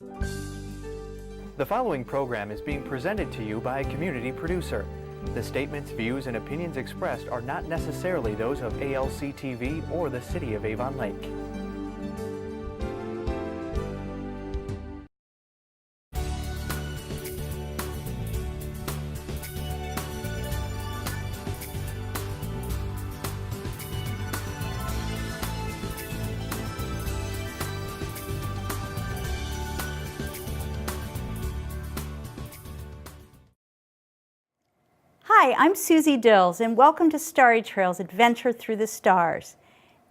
The following program is being presented to you by a community producer. The statements, views, and opinions expressed are not necessarily those of ALC TV or the City of Avon Lake. Hi, I'm Suzie Dills, and welcome to Starry Trails Adventure Through the Stars.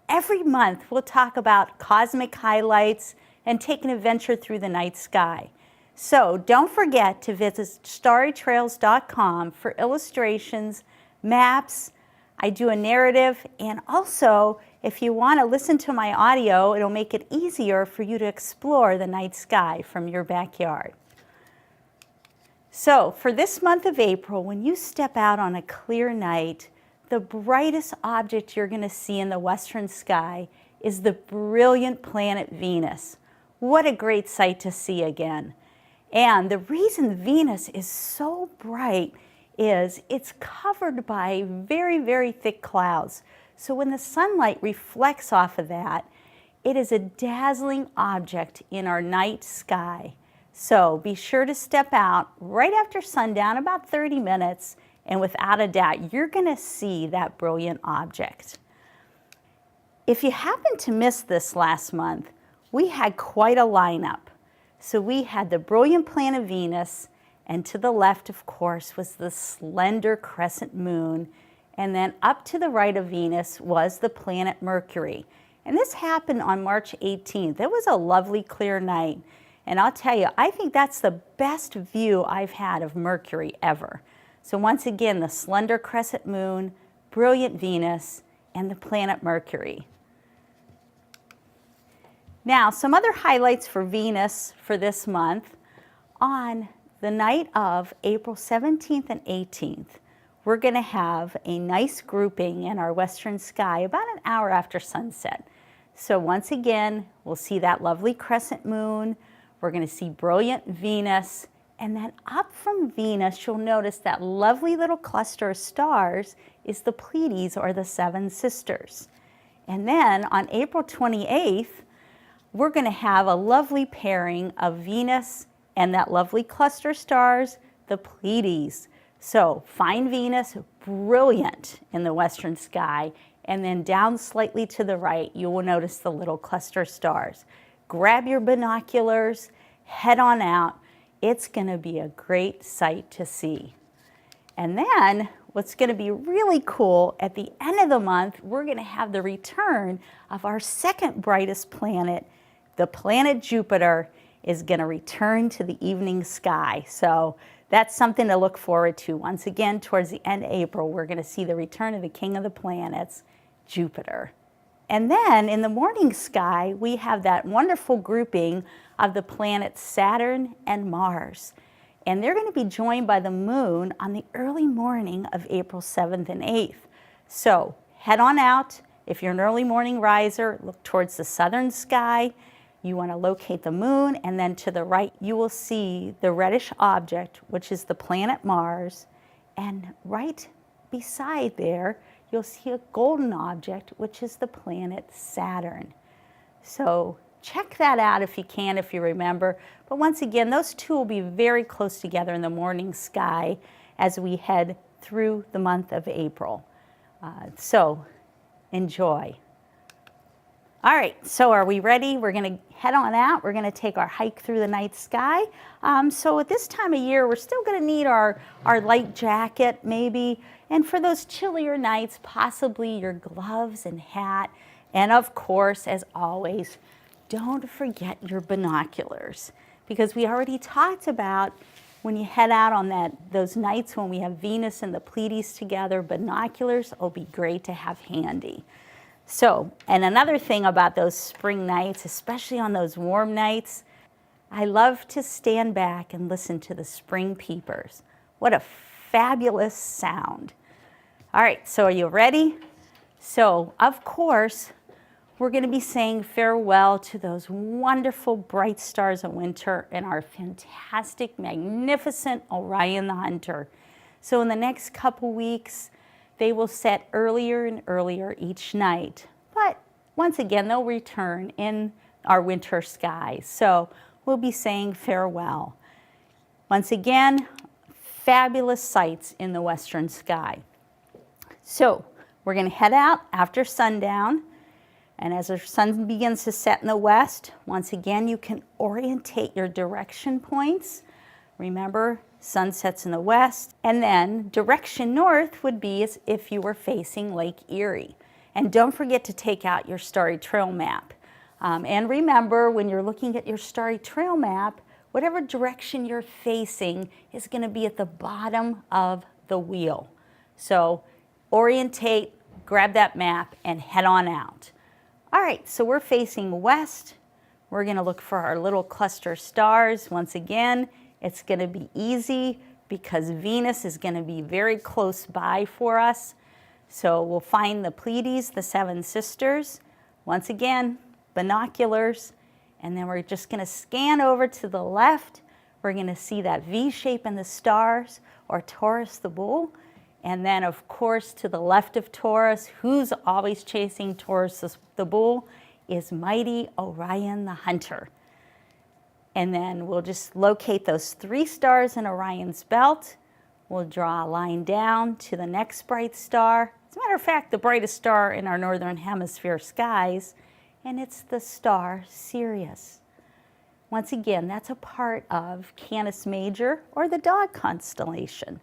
Every month, we'll talk about cosmic highlights and take an adventure through the night sky. So don't forget to visit starrytrails.com for illustrations, maps. I do a narrative, and also, if you want to listen to my audio, it'll make it easier for you to explore the night sky from your backyard. So for this month of April, when you step out on a clear night, the brightest object you're going to see in the western sky is the brilliant planet Venus. What a great sight to see again. And the reason Venus is so bright is it's covered by very, very thick clouds. So when the sunlight reflects off of that, it is a dazzling object in our night sky. So be sure to step out right after sundown, about 30 minutes, and without a doubt, you're going to see that brilliant object. If you happen to miss this last month, we had quite a lineup. So we had the brilliant planet Venus, and to the left, of course, was the slender crescent moon, and then up to the right of Venus was the planet Mercury. And this happened on March 18th. It was a lovely clear night. And I'll tell you, I think that's the best view I've had of Mercury ever. So once again, the slender crescent moon, brilliant Venus, and the planet Mercury. Now, some other highlights for Venus for this month. On the night of April 17th and 18th, we're going to have a nice grouping in our western sky about an hour after sunset. So once again, we'll see that lovely crescent moon. We're going to see brilliant Venus, and then up from Venus, you'll notice that lovely little cluster of stars is the Pleiades, or the Seven Sisters. And then on April 28th, we're going to have a lovely pairing of Venus and that lovely cluster of stars, the Pleiades. So find Venus, brilliant in the western sky, and then down slightly to the right, you will notice the little cluster of stars. Grab your binoculars, head on out. It's going to be a great sight to see. And then what's going to be really cool, at the end of the month, we're going to have the return of our second brightest planet. The planet Jupiter is going to return to the evening sky. So that's something to look forward to. Once again, towards the end of April, we're going to see the return of the king of the planets, Jupiter. And then in the morning sky, we have that wonderful grouping of the planets Saturn and Mars. And they're going to be joined by the moon on the early morning of April 7th and 8th. So head on out. If you're an early morning riser, look towards the southern sky. You want to locate the moon, and then to the right, you will see the reddish object, which is the planet Mars. And right beside there, you'll see a golden object, which is the planet Saturn. So check that out if you can, if you remember. But once again, those two will be very close together in the morning sky as we head through the month of April. So enjoy. All right, so are we ready? We're going to head on out. We're going to take our hike through the night sky. So at this time of year, we're still going to need our light jacket, maybe. And for those chillier nights, possibly your gloves and hat. And of course, as always, don't forget your binoculars. Because we already talked about when you head out on those nights when we have Venus and the Pleiades together, binoculars will be great to have handy. So, and another thing about those spring nights, especially on those warm nights, I love to stand back and listen to the spring peepers. What a fabulous sound. All right, so are you ready? So, of course, we're going to be saying farewell to those wonderful bright stars of winter and our fantastic, magnificent Orion the Hunter. So in the next couple weeks, they will set earlier and earlier each night. But once again, they'll return in our winter skies. So we'll be saying farewell. Once again, fabulous sights in the western sky. So we're going to head out after sundown. And as the sun begins to set in the west, once again, you can orientate your direction points. Remember, sun sets in the west. And then direction north would be as if you were facing Lake Erie. And don't forget to take out your Starry Trail map. And remember, when you're looking at your Starry Trail map, whatever direction you're facing is going to be at the bottom of the wheel. So orientate, grab that map, and head on out. All right, so we're facing west. We're going to look for our little cluster stars. Once again, it's going to be easy because Venus is going to be very close by for us. So we'll find the Pleiades, the seven sisters. Once again, binoculars. And then we're just going to scan over to the left. We're going to see that V shape in the stars, or Taurus the bull. And then, of course, to the left of Taurus, who's always chasing Taurus the bull, is mighty Orion the Hunter. And then we'll just locate those 3 stars in Orion's belt. We'll draw a line down to the next bright star. As a matter of fact, the brightest star in our northern hemisphere skies, and it's the star Sirius. Once again, that's a part of Canis Major, or the Dog constellation.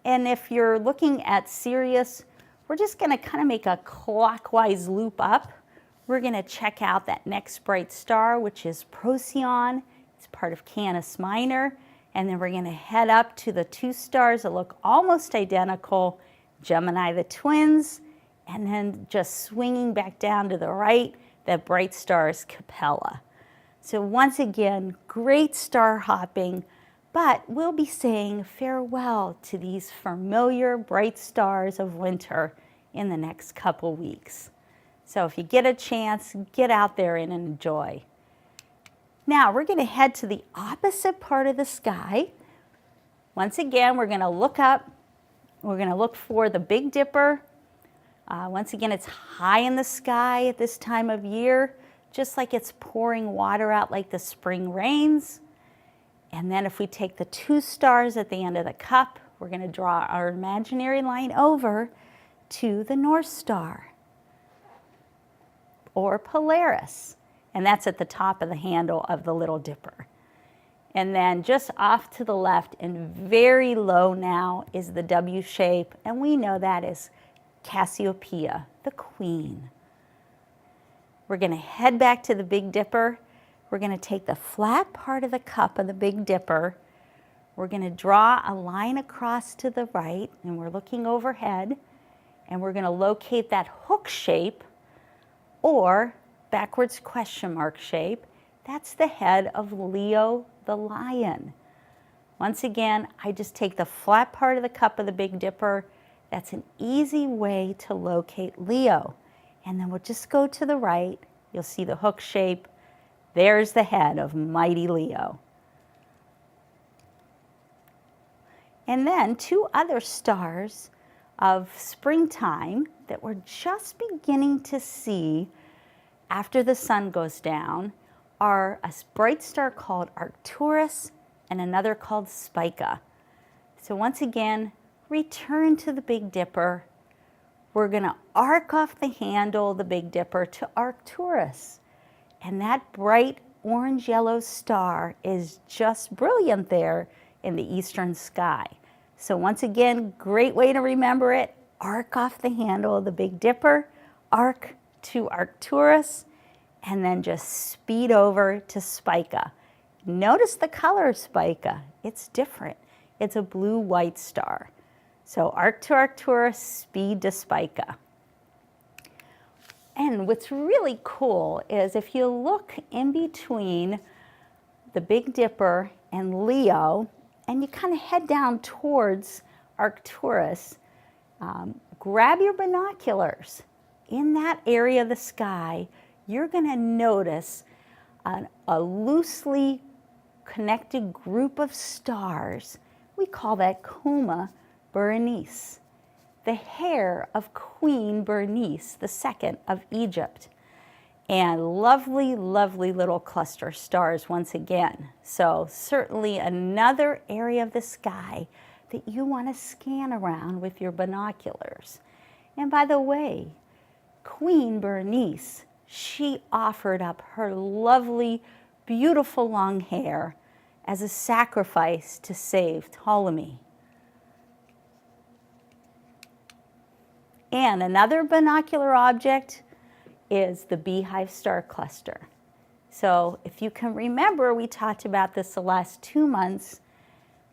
And if you're looking at Sirius, we're just going to kind of make a clockwise loop up. We're going to check out that next bright star, which is Procyon. It's part of Canis Minor. And then we're going to head up to the 2 stars that look almost identical, Gemini the twins, and then just swinging back down to the right, that bright star is Capella. So once again, great star hopping. But we'll be saying farewell to these familiar bright stars of winter in the next couple weeks. So if you get a chance, get out there and enjoy. Now we're going to head to the opposite part of the sky. Once again, we're going to look up. We're going to look for the Big Dipper. Once again, it's high in the sky at this time of year, just like it's pouring water out like the spring rains. And then if we take the 2 stars at the end of the cup, we're going to draw our imaginary line over to the North Star, or Polaris. And that's at the top of the handle of the Little Dipper. And then just off to the left and very low now is the W shape, and we know that is Cassiopeia, the Queen. We're going to head back to the Big Dipper. We're going to take the flat part of the cup of the Big Dipper. We're going to draw a line across to the right, and we're looking overhead, and we're going to locate that hook shape, or backwards question mark shape. That's the head of Leo the lion. Once again, I just take the flat part of the cup of the Big Dipper. That's an easy way to locate Leo. And then we'll just go to the right. You'll see the hook shape. There's the head of mighty Leo. And then 2 other stars of springtime that we're just beginning to see after the sun goes down are a bright star called Arcturus and another called Spica. So once again, return to the Big Dipper. We're going to arc off the handle of the Big Dipper to Arcturus. And that bright orange-yellow star is just brilliant there in the eastern sky. So once again, great way to remember it. Arc off the handle of the Big Dipper, arc to Arcturus, and then just speed over to Spica. Notice the color of Spica. It's different. It's a blue-white star. So arc to Arcturus, speed to Spica. And what's really cool is if you look in between the Big Dipper and Leo, and you kind of head down towards Arcturus, grab your binoculars in that area of the sky, you're going to notice a loosely connected group of stars. We call that Coma Berenice, the hair of Queen Berenice II of Egypt. And lovely, lovely little cluster stars once again. So certainly another area of the sky that you want to scan around with your binoculars. And by the way, Queen Berenice, she offered up her lovely, beautiful long hair as a sacrifice to save Ptolemy. And another binocular object is the Beehive star cluster. So if you can remember, we talked about this the last 2 months.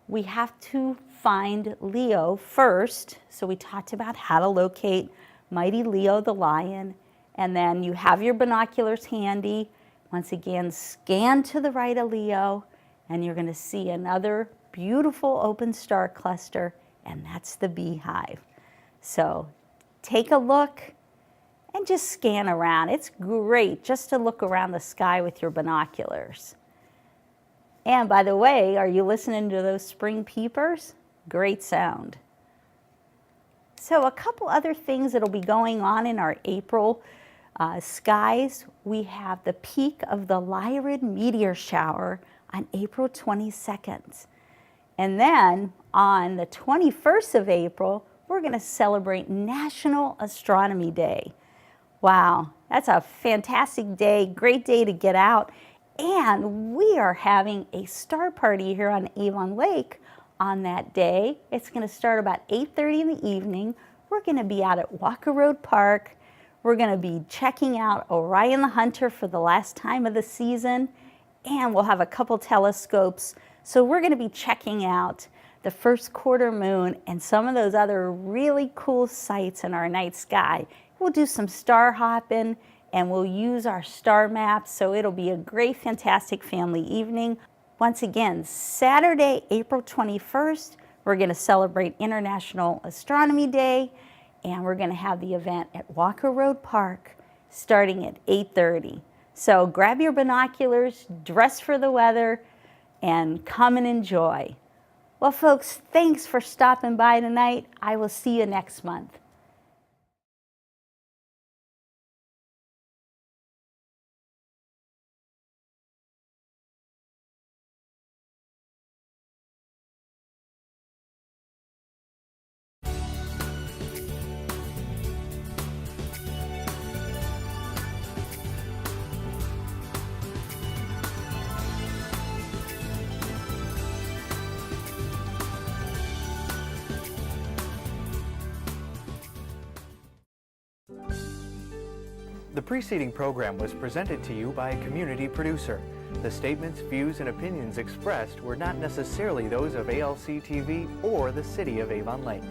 We have to find Leo first. So we talked about how to locate mighty Leo the lion. And then you have your binoculars handy. Once again, scan to the right of Leo, and you're going to see another beautiful open star cluster, and that's the Beehive. So take a look and just scan around. It's great just to look around the sky with your binoculars. And by the way, are you listening to those spring peepers? Great sound. So a couple other things that'll be going on in our April skies. We have the peak of the Lyrid meteor shower on April 22nd. And then on the 21st of April, we're going to celebrate National Astronomy Day. Wow, that's a fantastic day, great day to get out. And we are having a star party here on Avon Lake on that day. It's going to start about 8:30 in the evening. We're going to be out at Walker Road Park. We're going to be checking out Orion the Hunter for the last time of the season. And we'll have a couple telescopes. So we're going to be checking out the first quarter moon and some of those other really cool sights in our night sky. We'll do some star hopping and we'll use our star maps. So it'll be a great, fantastic family evening. Once again, Saturday, April 21st, we're going to celebrate International Astronomy Day, and we're going to have the event at Walker Road Park starting at 8:30. So grab your binoculars, dress for the weather, and come and enjoy. Well, folks, thanks for stopping by tonight. I will see you next month. The preceding program was presented to you by a community producer. The statements, views, and opinions expressed were not necessarily those of ALC TV or the City of Avon Lake.